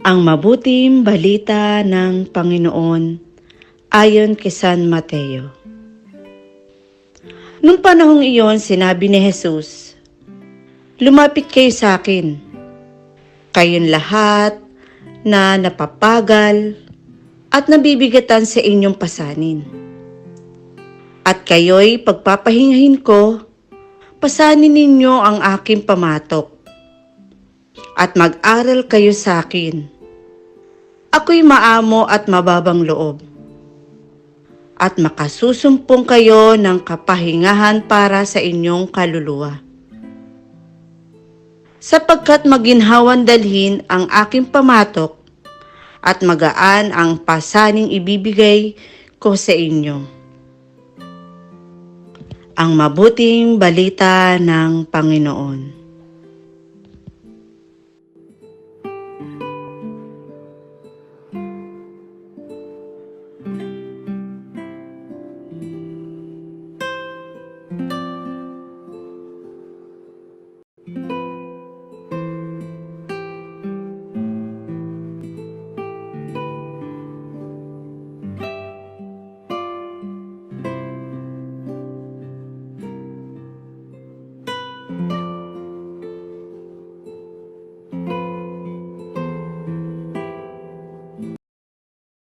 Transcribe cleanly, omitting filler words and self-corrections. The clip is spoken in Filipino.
Ang mabuting balita ng Panginoon ayon kay San Mateo. Nung panahong iyon, sinabi ni Jesus, "Lumapit kayo sa akin, kayong lahat na napapagal at nabibigatan sa inyong pasanin. At kayo'y pagpapahingahin ko, pasanin ninyo ang aking pamatok. At mag-aral kayo sa akin. Ako'y maamo at mababang loob. At makasusumpong kayo ng kapahingahan para sa inyong kaluluwa. Sapagkat maginhawan dalhin ang aking pamatok at magaan ang pasaning ibibigay ko sa inyo." Ang mabuting balita ng Panginoon.